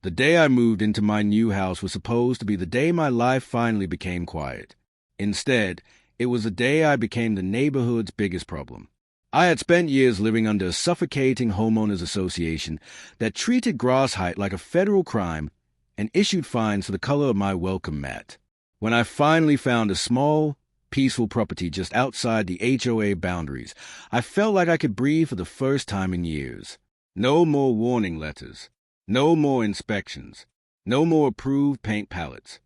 The day I moved into my new house was supposed to be the day my life finally became quiet. Instead, it was the day I became the neighborhood's biggest problem. I had spent years living under a suffocating homeowners association that treated grass height like a federal crime and issued fines for the color of my welcome mat. When I finally found a small, peaceful property just outside the HOA boundaries, I felt like I could breathe for the first time in years. No more warning letters. No more inspections. No more approved paint palettes.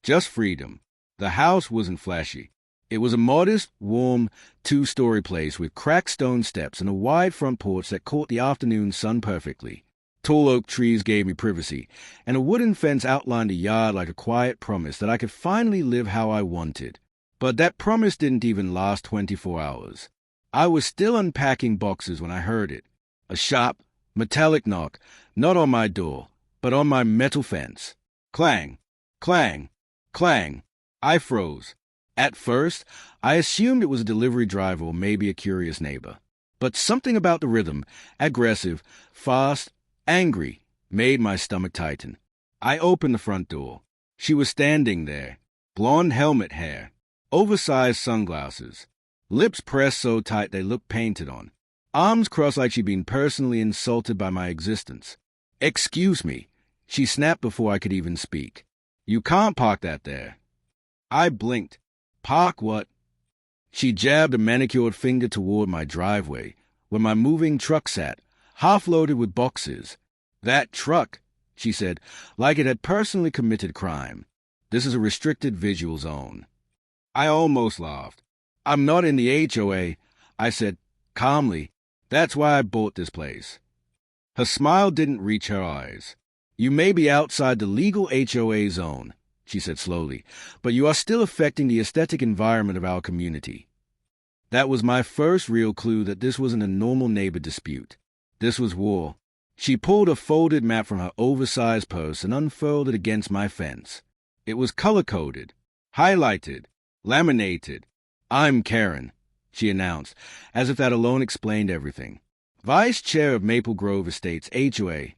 Just freedom. The house wasn't flashy. It was a modest, warm, two-story place with cracked stone steps and a wide front porch that caught the afternoon sun perfectly. Tall oak trees gave me privacy, and a wooden fence outlined a yard like a quiet promise that I could finally live how I wanted. But that promise didn't even last 24 hours. I was still unpacking boxes when I heard it. A sharp, metallic knock, not on my door, but on my metal fence. Clang, clang, clang. I froze. At first, I assumed it was a delivery driver or maybe a curious neighbor. But something about the rhythm, aggressive, fast, angry, made my stomach tighten. I opened the front door. She was standing there, blonde helmet hair, oversized sunglasses, lips pressed so tight they looked painted on, arms crossed like she'd been personally insulted by my existence. "Excuse me," she snapped before I could even speak. "You can't park that there." I blinked. "Park what?" She jabbed a manicured finger toward my driveway, where my moving truck sat, half-loaded with boxes. "That truck," she said, like it had personally committed crime. "This is a restricted visual zone." I almost laughed. "I'm not in the HOA," I said calmly. "That's why I bought this place." Her smile didn't reach her eyes. "You may be outside the legal HOA zone," she said slowly, "but you are still affecting the aesthetic environment of our community." That was my first real clue that this wasn't a normal neighbor dispute. This was war. She pulled a folded map from her oversized purse and unfurled it against my fence. It was color-coded, highlighted, laminated. "I'm Karen," she announced, as if that alone explained everything. "Vice Chair of Maple Grove Estates, HOA.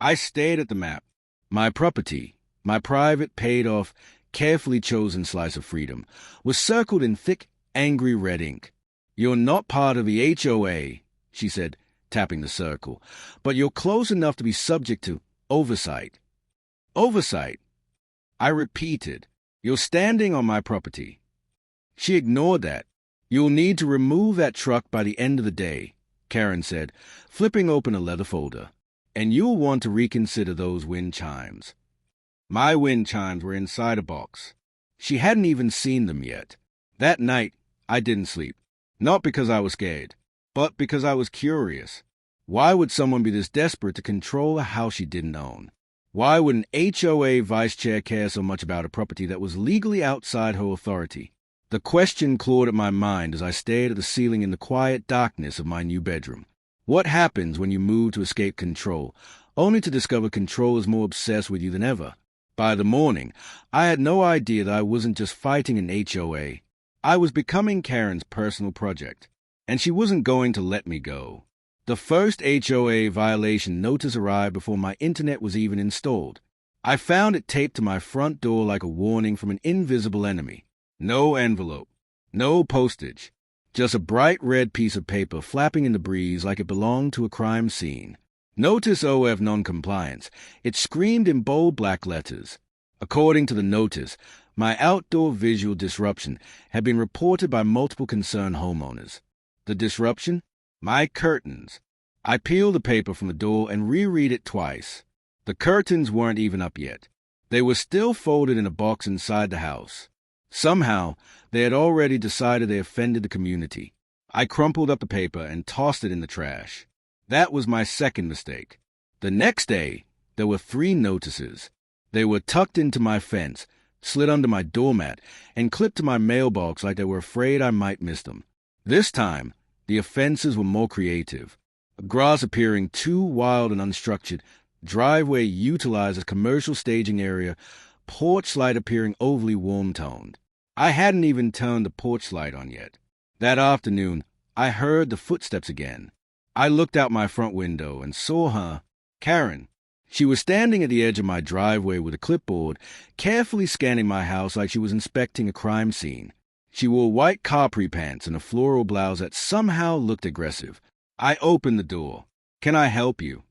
I stared at the map. My property, my private, paid-off, carefully chosen slice of freedom, was circled in thick, angry red ink. "You're not part of the HOA," she said, tapping the circle, "but you're close enough to be subject to oversight." "Oversight?" I repeated. "You're standing on my property." She ignored that. "You'll need to remove that truck by the end of the day," Karen said, flipping open a leather folder. "And you'll want to reconsider those wind chimes." My wind chimes were inside a box. She hadn't even seen them yet. That night, I didn't sleep. Not because I was scared, but because I was curious. Why would someone be this desperate to control a house she didn't own? Why would an HOA vice chair care so much about a property that was legally outside her authority? The question clawed at my mind as I stared at the ceiling in the quiet darkness of my new bedroom. What happens when you move to escape control, only to discover control is more obsessed with you than ever? By the morning, I had no idea that I wasn't just fighting an HOA. I was becoming Karen's personal project, and she wasn't going to let me go. The first HOA violation notice arrived before my internet was even installed. I found it taped to my front door like a warning from an invisible enemy. No envelope, no postage, just a bright red piece of paper flapping in the breeze like it belonged to a crime scene. Notice OF non-compliance. It screamed in bold black letters. According to the notice, my outdoor visual disruption had been reported by multiple concerned homeowners. The disruption? My curtains. I peeled the paper from the door and reread it twice. The curtains weren't even up yet. They were still folded in a box inside the house. Somehow, they had already decided they offended the community. I crumpled up the paper and tossed it in the trash. That was my second mistake. The next day, there were 3 notices. They were tucked into my fence, slid under my doormat, and clipped to my mailbox like they were afraid I might miss them. This time, the offenses were more creative. Grass appearing too wild and unstructured, driveway utilized as commercial staging area, porch light appearing overly warm-toned. I hadn't even turned the porch light on yet. That afternoon, I heard the footsteps again. I looked out my front window and saw her. "Karen," She was standing at the edge of my driveway with a clipboard, carefully scanning my house like she was inspecting a crime scene. She wore white capri pants and a floral blouse that somehow looked aggressive. I opened the door. "Can I help you?"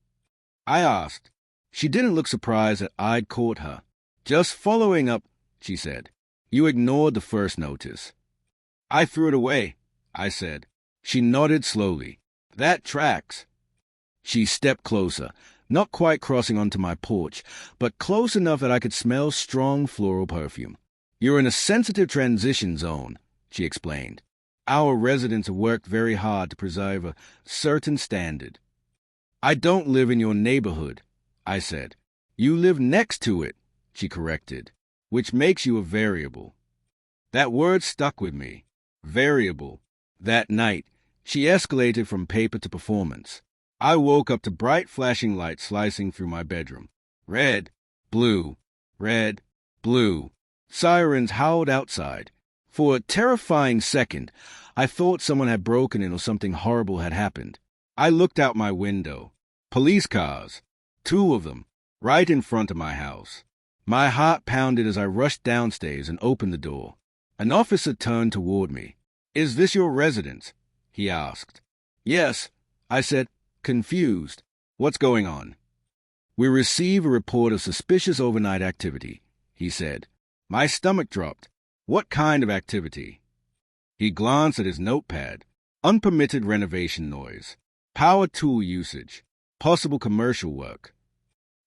I asked. She didn't look surprised that I'd caught her. "Just following up," she said. "You ignored the first notice." "I threw it away," I said. She nodded slowly. "That tracks." She stepped closer, not quite crossing onto my porch, but close enough that I could smell strong floral perfume. "You're in a sensitive transition zone," she explained. "Our residents have worked very hard to preserve a certain standard." "I don't live in your neighborhood," I said. "You live next to it," she corrected, "which makes you a variable." That word stuck with me. Variable. That night, she escalated from paper to performance. I woke up to bright flashing lights slicing through my bedroom. Red, blue, red, blue. Sirens howled outside. For a terrifying second, I thought someone had broken in or something horrible had happened. I looked out my window. Police cars. 2 of them, right in front of my house. My heart pounded as I rushed downstairs and opened the door. An officer turned toward me. "Is this your residence?" he asked. "Yes," I said, confused. "What's going on?" "We receive a report of suspicious overnight activity," he said. My stomach dropped. "What kind of activity?" He glanced at his notepad. Unpermitted renovation noise. Power tool usage. Possible commercial work.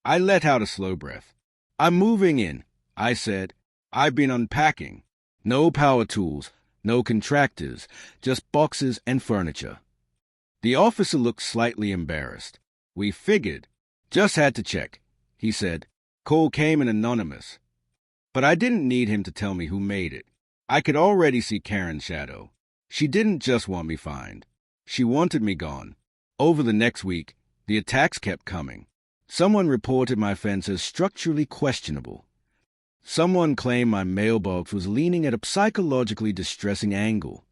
I let out a slow breath. "I'm moving in," I said. "I've been unpacking. No power tools, no contractors, just boxes and furniture." The officer looked slightly embarrassed. "We figured. Just had to check," he said. "Call came in anonymous." But I didn't need him to tell me who made it. I could already see Karen's shadow. She didn't just want me fined. She wanted me gone. Over the next week, the attacks kept coming. Someone reported my fence as structurally questionable. Someone claimed my mailbox was leaning at a psychologically distressing angle.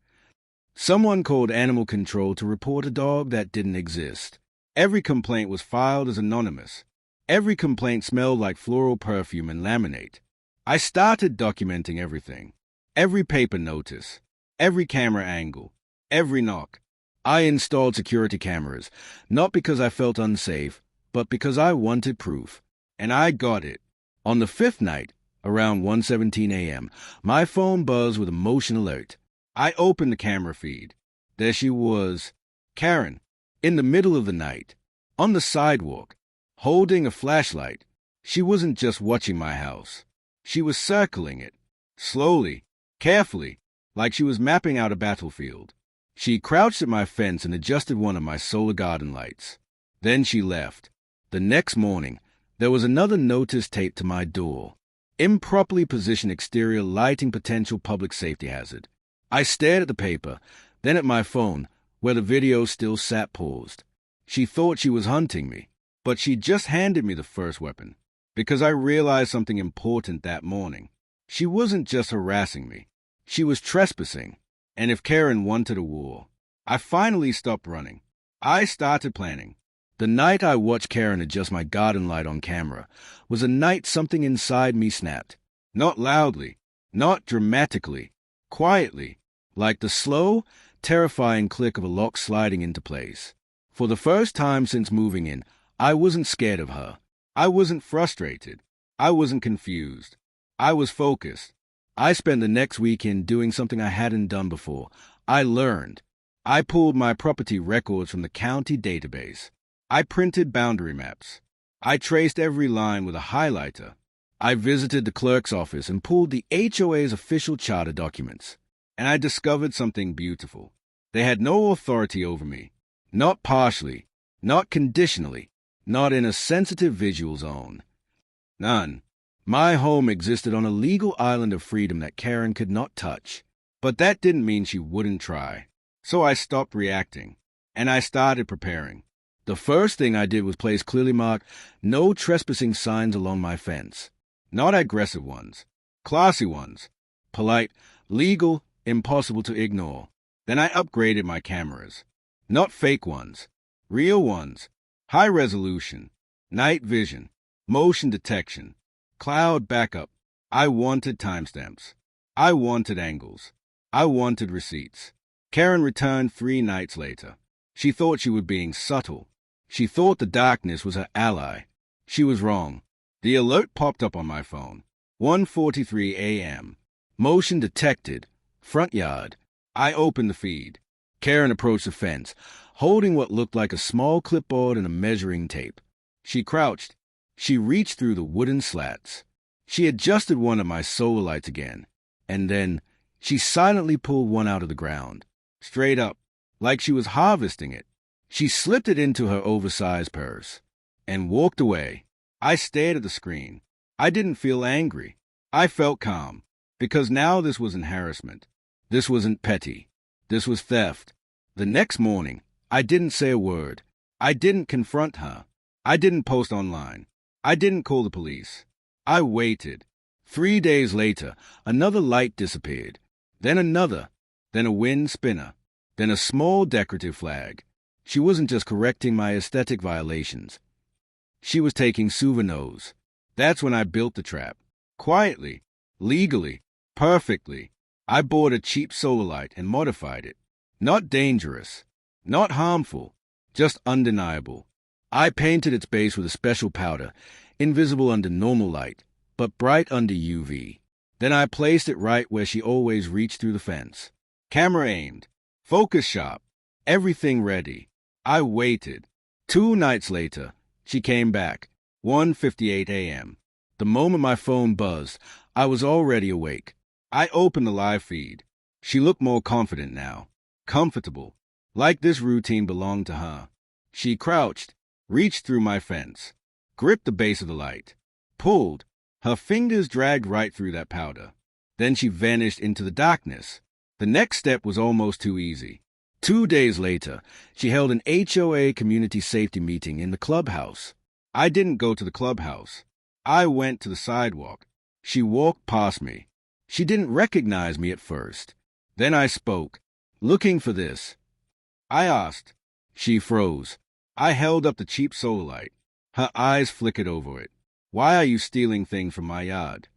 Someone called animal control to report a dog that didn't exist. Every complaint was filed as anonymous. Every complaint smelled like floral perfume and laminate. I started documenting everything. Every paper notice. Every camera angle. Every knock. I installed security cameras, not because I felt unsafe, but because I wanted proof. And I got it. On the 5th night, around 1:17 a.m., my phone buzzed with a motion alert. I opened the camera feed. There she was, Karen, in the middle of the night, on the sidewalk, holding a flashlight. She wasn't just watching my house. She was circling it, slowly, carefully, like she was mapping out a battlefield. She crouched at my fence and adjusted one of my solar garden lights. Then she left. The next morning, there was another notice taped to my door. Improperly positioned exterior lighting potential public safety hazard. I stared at the paper, then at my phone, where the video still sat paused. She thought she was hunting me, but she just handed me the first weapon, because I realized something important that morning. She wasn't just harassing me. She was trespassing, and if Karen wanted a war, I finally stopped running. I started planning. The night I watched Karen adjust my garden light on camera was a night something inside me snapped. Not loudly, not dramatically, quietly, like the slow, terrifying click of a lock sliding into place. For the first time since moving in, I wasn't scared of her. I wasn't frustrated. I wasn't confused. I was focused. I spent the next weekend doing something I hadn't done before. I learned. I pulled my property records from the county database. I printed boundary maps. I traced every line with a highlighter. I visited the clerk's office and pulled the HOA's official charter documents. And I discovered something beautiful. They had no authority over me. Not partially. Not conditionally. Not in a sensitive visual zone. None. My home existed on a legal island of freedom that Karen could not touch. But that didn't mean she wouldn't try. So I stopped reacting. And I started preparing. The first thing I did was place clearly marked "No trespassing" signs along my fence. Not aggressive ones. Classy ones. Polite, legal, impossible to ignore. Then I upgraded my cameras. Not fake ones. Real ones. High resolution. Night vision. Motion detection. Cloud backup. I wanted timestamps. I wanted angles. I wanted receipts. Karen returned 3 nights later. She thought she was being subtle. She thought the darkness was her ally. She was wrong. The alert popped up on my phone. 1:43 a.m. Motion detected. Front yard. I opened the feed. Karen approached the fence, holding what looked like a small clipboard and a measuring tape. She crouched. She reached through the wooden slats. She adjusted one of my solar lights again, and then she silently pulled one out of the ground, straight up, like she was harvesting it. She slipped it into her oversized purse and walked away. I stared at the screen. I didn't feel angry. I felt calm, because now this wasn't harassment. This wasn't petty. This was theft. The next morning, I didn't say a word. I didn't confront her. I didn't post online. I didn't call the police. I waited. 3 days later, another light disappeared. Then another. Then a wind spinner. Then a small decorative flag. She wasn't just correcting my aesthetic violations. She was taking souvenirs. That's when I built the trap. Quietly, legally, perfectly. I bought a cheap solar light and modified it. Not dangerous, not harmful, just undeniable. I painted its base with a special powder, invisible under normal light, but bright under UV. Then I placed it right where she always reached through the fence. Camera aimed, focus sharp, everything ready. I waited. 2 nights later, she came back, 1:58 a.m. The moment my phone buzzed, I was already awake. I opened the live feed. She looked more confident now, comfortable, like this routine belonged to her. She crouched, reached through my fence, gripped the base of the light, pulled. Her fingers dragged right through that powder. Then she vanished into the darkness. The next step was almost too easy. 2 days later, she held an HOA community safety meeting in the clubhouse. I didn't go to the clubhouse. I went to the sidewalk. She walked past me. She didn't recognize me at first. Then I spoke, looking for this. I asked. She froze. I held up the cheap solar light. Her eyes flickered over it. Why are you stealing things from my yard?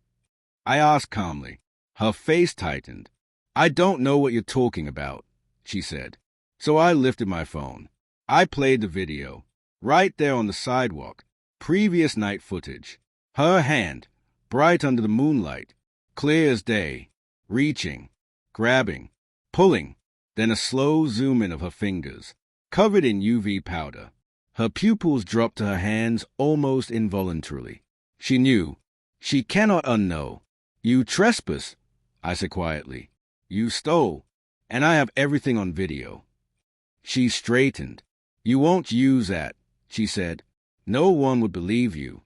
I asked calmly. Her face tightened. I don't know what you're talking about, she said. So I lifted my phone. I played the video. Right there on the sidewalk. Previous night footage. Her hand, bright under the moonlight, clear as day, reaching, grabbing, pulling, then a slow zoom in of her fingers, covered in UV powder. Her pupils dropped to her hands almost involuntarily. She knew. She cannot unknow. You trespass, I said quietly. You stole, and I have everything on video. She straightened. You won't use that, she said. No one would believe you.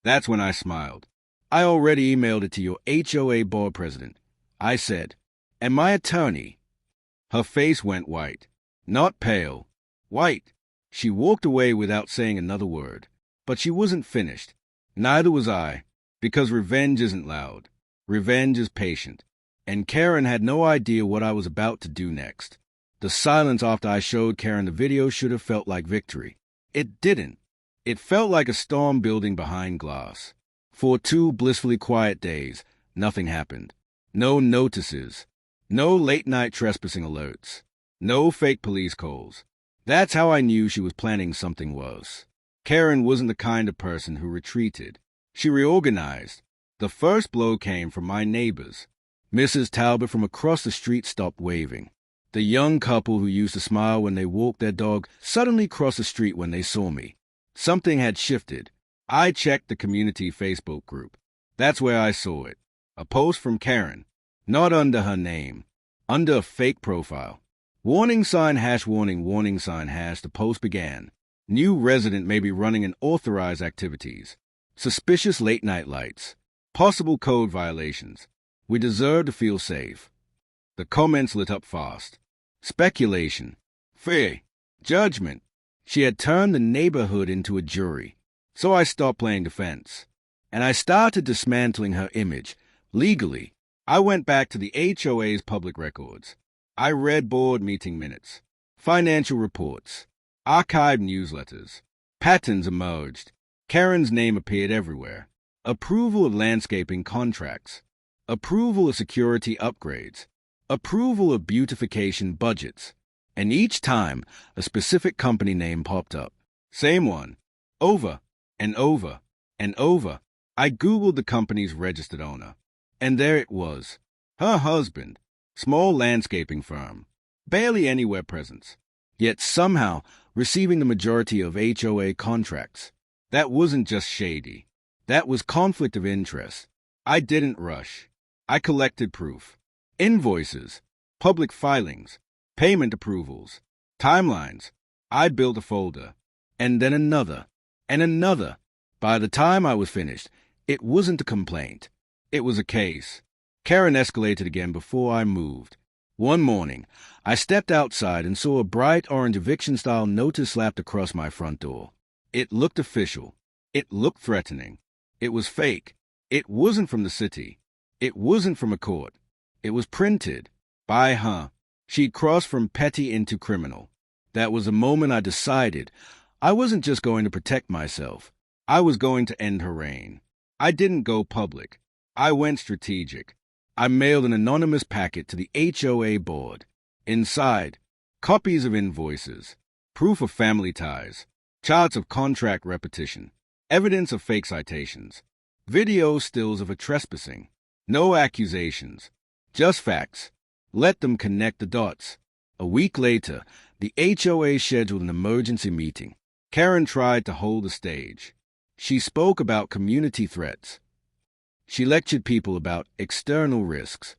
That's when I smiled. I already emailed it to your HOA board president. I said, and my attorney. Her face went white. Not pale. White. She walked away without saying another word. But she wasn't finished. Neither was I, because revenge isn't loud. Revenge is patient. And Karen had no idea what I was about to do next. The silence after I showed Karen the video should have felt like victory. It didn't. It felt like a storm building behind glass. For 2 blissfully quiet days, nothing happened. No notices. No late-night trespassing alerts. No fake police calls. That's how I knew she was planning something worse. Karen wasn't the kind of person who retreated. She reorganized. The first blow came from my neighbors. Mrs. Talbot from across the street stopped waving. The young couple who used to smile when they walked their dog suddenly crossed the street when they saw me. Something had shifted. I checked the community Facebook group. That's where I saw it. A post from Karen. Not under her name. Under a fake profile. Warning sign # warning sign # the post began. New resident may be running unauthorized activities. Suspicious late-night lights. Possible code violations. We deserve to feel safe. The comments lit up fast. Speculation. Fear. Judgment. She had turned the neighborhood into a jury. So I stopped playing defense. And I started dismantling her image. Legally. I went back to the HOA's public records. I read board meeting minutes. Financial reports. Archived newsletters. Patterns emerged. Karen's name appeared everywhere. Approval of landscaping contracts. Approval of security upgrades. Approval of beautification budgets. And each time, a specific company name popped up. Same one. Over and over and over. I Googled the company's registered owner. And there it was. Her husband. Small landscaping firm. Barely anywhere presence. Yet somehow receiving the majority of HOA contracts. That wasn't just shady. That was conflict of interest. I didn't rush. I collected proof. Invoices. Public filings. Payment approvals. Timelines. I built a folder. And then another. And another. By the time I was finished, it wasn't a complaint. It was a case. Karen escalated again before I moved. One morning, I stepped outside and saw a bright orange eviction-style notice slapped across my front door. It looked official. It looked threatening. It was fake. It wasn't from the city. It wasn't from a court. It was printed by her. She'd crossed from petty into criminal. That was the moment I decided I wasn't just going to protect myself. I was going to end her reign. I didn't go public. I went strategic. I mailed an anonymous packet to the HOA board. Inside, copies of invoices, proof of family ties, charts of contract repetition, evidence of fake citations, video stills of a trespassing. No accusations, just facts. Let them connect the dots. A week later, the HOA scheduled an emergency meeting. Karen tried to hold the stage. She spoke about community threats. She lectured people about external risks.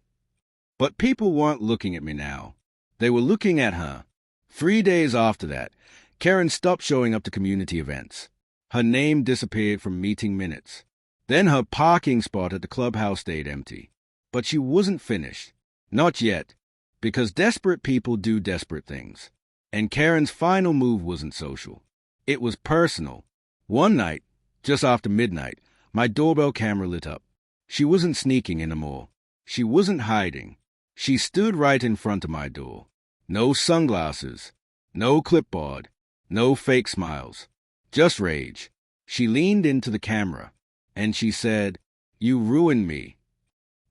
But people weren't looking at me now. They were looking at her. 3 days after that, Karen stopped showing up to community events. Her name disappeared from meeting minutes. Then her parking spot at the clubhouse stayed empty. But she wasn't finished. Not yet. Because desperate people do desperate things. And Karen's final move wasn't social. It was personal. One night, just after midnight, my doorbell camera lit up. She wasn't sneaking anymore. She wasn't hiding. She stood right in front of my door. No sunglasses. No clipboard. No fake smiles. Just rage. She leaned into the camera, and she said, "You ruined me."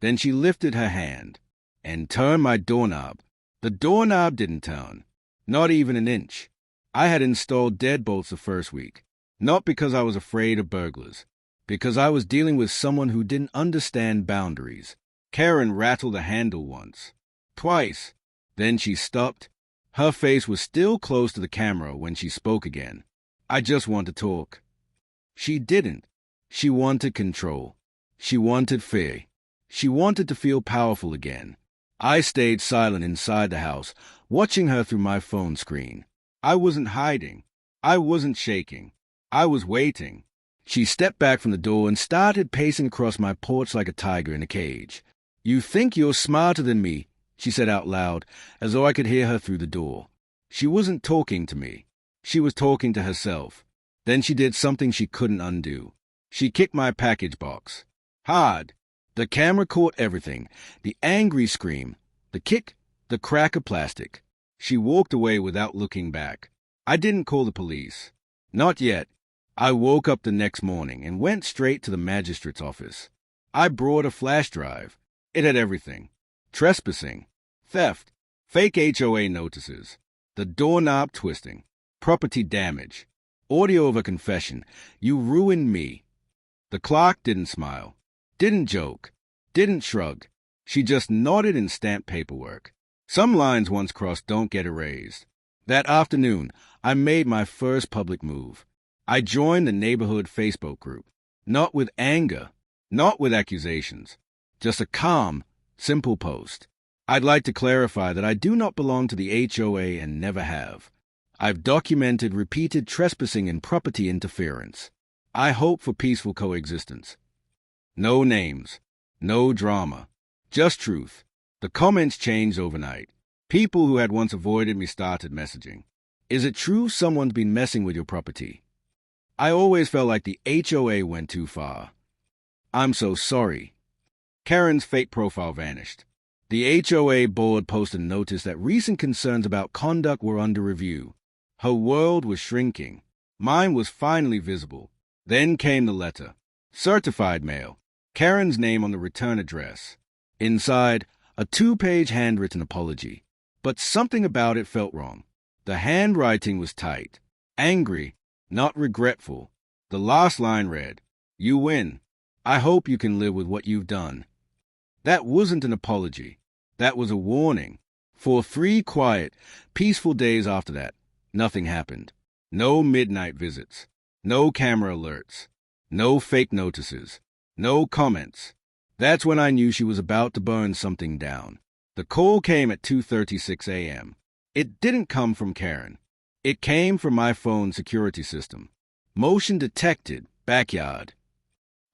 Then she lifted her hand and turned my doorknob. The doorknob didn't turn. Not even an inch. I had installed deadbolts the first week. Not because I was afraid of burglars. Because I was dealing with someone who didn't understand boundaries. Karen rattled the handle once. Twice. Then she stopped. Her face was still close to the camera when she spoke again. "I just want to talk." She didn't. She wanted control. She wanted fear. She wanted to feel powerful again. I stayed silent inside the house, watching her through my phone screen. I wasn't hiding. I wasn't shaking. I was waiting. She stepped back from the door and started pacing across my porch like a tiger in a cage. "You think you're smarter than me," she said out loud, as though I could hear her through the door. She wasn't talking to me. She was talking to herself. Then she did something she couldn't undo. She kicked my package box. Hard. The camera caught everything. The angry scream. The kick. The crack of plastic. She walked away without looking back. I didn't call the police. Not yet. I woke up the next morning and went straight to the magistrate's office. I brought a flash drive. It had everything. Trespassing. Theft. Fake HOA notices. The doorknob twisting. Property damage. Audio of a confession. "You ruined me." The clerk didn't smile. Didn't joke. Didn't shrug. She just nodded and stamped paperwork. Some lines once crossed don't get erased. That afternoon, I made my first public move. I joined the neighborhood Facebook group. Not with anger. Not with accusations. Just a calm, simple post. I'd like to clarify that I do not belong to the HOA and never have. I've documented repeated trespassing and property interference. I hope for peaceful coexistence. No names. No drama. Just truth. The comments changed overnight. People who had once avoided me started messaging. "Is it true someone's been messing with your property?" I always felt like the HOA went too far. "I'm so sorry." Karen's fake profile vanished. The HOA board posted a notice that recent concerns about conduct were under review. Her world was shrinking. Mine was finally visible. Then came the letter. Certified mail. Karen's name on the return address. Inside, a 2-page handwritten apology. But something about it felt wrong. The handwriting was tight. Angry, not regretful. The last line read, "You win. I hope you can live with what you've done." That wasn't an apology. That was a warning. For 3 quiet, peaceful days after that, nothing happened. No midnight visits. No camera alerts. No fake notices. No comments. That's when I knew she was about to burn something down. The call came at 2:36 a.m. It didn't come from Karen. It came from my phone security system. Motion detected, backyard.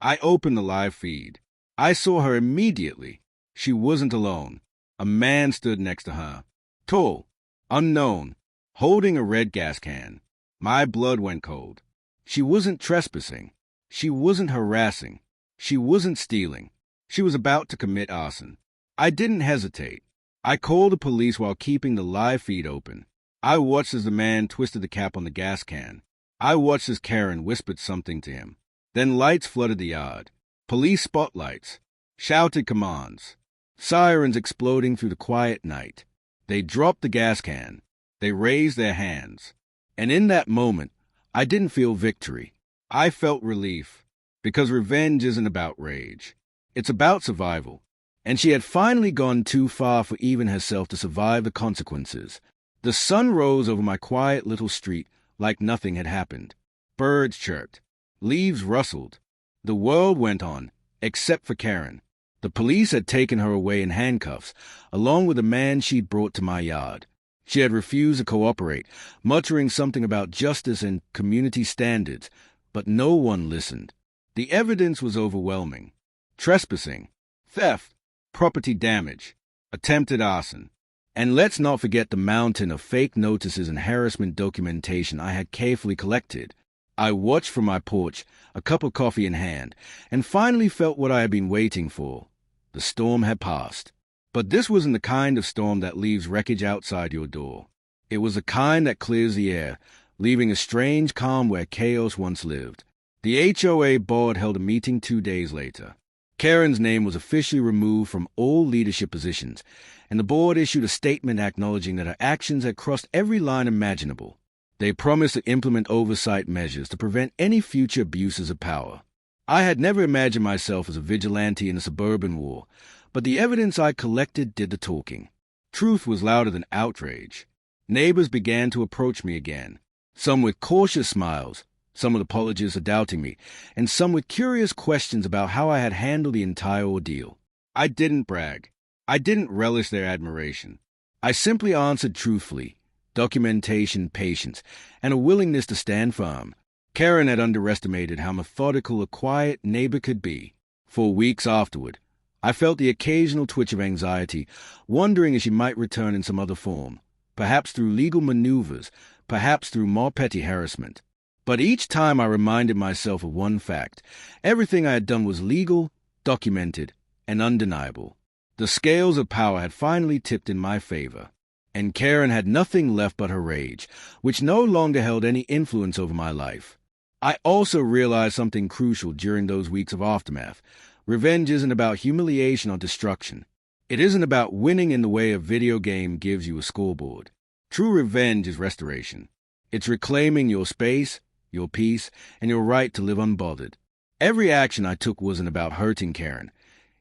I opened the live feed. I saw her immediately. She wasn't alone. A man stood next to her. Tall, unknown, holding a red gas can. My blood went cold. She wasn't trespassing. She wasn't harassing. She wasn't stealing. She was about to commit arson. I didn't hesitate. I called the police while keeping the live feed open. I watched as the man twisted the cap on the gas can. I watched as Karen whispered something to him. Then lights flooded the yard. Police spotlights. Shouted commands. Sirens exploding through the quiet night. They dropped the gas can. They raised their hands. And in that moment, I didn't feel victory. I felt relief. Because revenge isn't about rage. It's about survival. And she had finally gone too far for even herself to survive the consequences. The sun rose over my quiet little street like nothing had happened. Birds chirped. Leaves rustled. The world went on, except for Karen. The police had taken her away in handcuffs, along with a man she'd brought to my yard. She had refused to cooperate, muttering something about justice and community standards, but no one listened. The evidence was overwhelming. Trespassing, theft, property damage, attempted arson. And let's not forget the mountain of fake notices and harassment documentation I had carefully collected. I watched from my porch, a cup of coffee in hand, and finally felt what I had been waiting for. The storm had passed. But this wasn't the kind of storm that leaves wreckage outside your door. It was the kind that clears the air, leaving a strange calm where chaos once lived. The HOA board held a meeting 2 days later. Karen's name was officially removed from all leadership positions, and the board issued a statement acknowledging that her actions had crossed every line imaginable. They promised to implement oversight measures to prevent any future abuses of power. I had never imagined myself as a vigilante in a suburban war, but the evidence I collected did the talking. Truth was louder than outrage. Neighbors began to approach me again, some with cautious smiles, some with apologies for doubting me, and some with curious questions about how I had handled the entire ordeal. I didn't brag. I didn't relish their admiration. I simply answered truthfully, documentation, patience, and a willingness to stand firm. Karen had underestimated how methodical a quiet neighbor could be. For weeks afterward, I felt the occasional twitch of anxiety, wondering if she might return in some other form, perhaps through legal maneuvers, perhaps through more petty harassment. But each time I reminded myself of one fact: everything I had done was legal, documented, and undeniable. The scales of power had finally tipped in my favor, and Karen had nothing left but her rage, which no longer held any influence over my life. I also realized something crucial during those weeks of aftermath. Revenge isn't about humiliation or destruction. It isn't about winning in the way a video game gives you a scoreboard. True revenge is restoration. It's reclaiming your space, your peace, and your right to live unbothered. Every action I took wasn't about hurting Karen.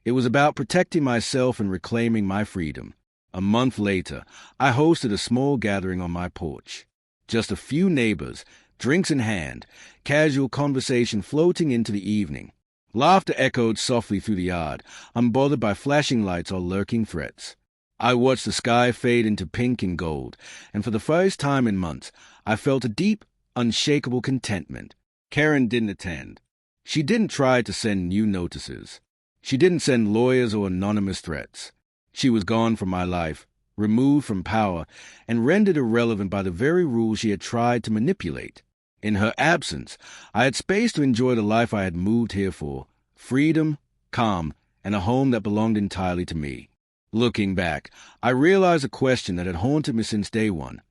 It was about protecting myself and reclaiming my freedom. A month later, I hosted a small gathering on my porch. Just a few neighbors, drinks in hand, casual conversation floating into the evening. Laughter echoed softly through the yard, unbothered by flashing lights or lurking threats. I watched the sky fade into pink and gold, and for the first time in months, I felt a deep, unshakable contentment. Karen didn't attend. She didn't try to send new notices. She didn't send lawyers or anonymous threats. She was gone from my life, removed from power, and rendered irrelevant by the very rules she had tried to manipulate. In her absence, I had space to enjoy the life I had moved here for: freedom, calm, and a home that belonged entirely to me. Looking back, I realized a question that had haunted me since day one.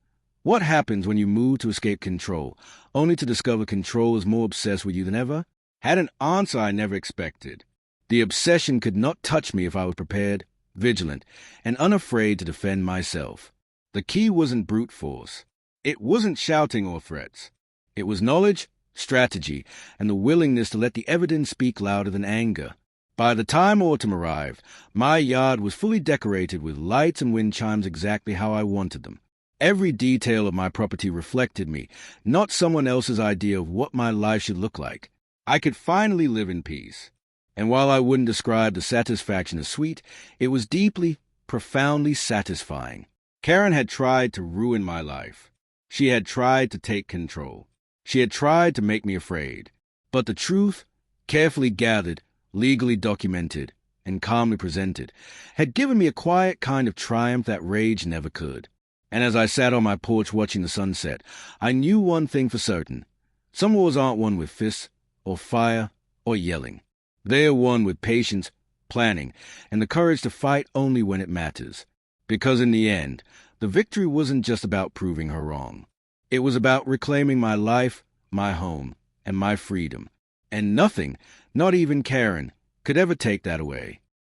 What happens when you move to escape control, only to discover control is more obsessed with you than ever? Had an answer I never expected. The obsession could not touch me if I was prepared, vigilant, and unafraid to defend myself. The key wasn't brute force. It wasn't shouting or threats. It was knowledge, strategy, and the willingness to let the evidence speak louder than anger. By the time autumn arrived, my yard was fully decorated with lights and wind chimes exactly how I wanted them. Every detail of my property reflected me, not someone else's idea of what my life should look like. I could finally live in peace. And while I wouldn't describe the satisfaction as sweet, it was deeply, profoundly satisfying. Karen had tried to ruin my life. She had tried to take control. She had tried to make me afraid. But the truth, carefully gathered, legally documented, and calmly presented, had given me a quiet kind of triumph that rage never could. And as I sat on my porch watching the sunset, I knew one thing for certain. Some wars aren't won with fists, or fire, or yelling. They are won with patience, planning, and the courage to fight only when it matters. Because in the end, the victory wasn't just about proving her wrong. It was about reclaiming my life, my home, and my freedom. And nothing, not even Karen, could ever take that away.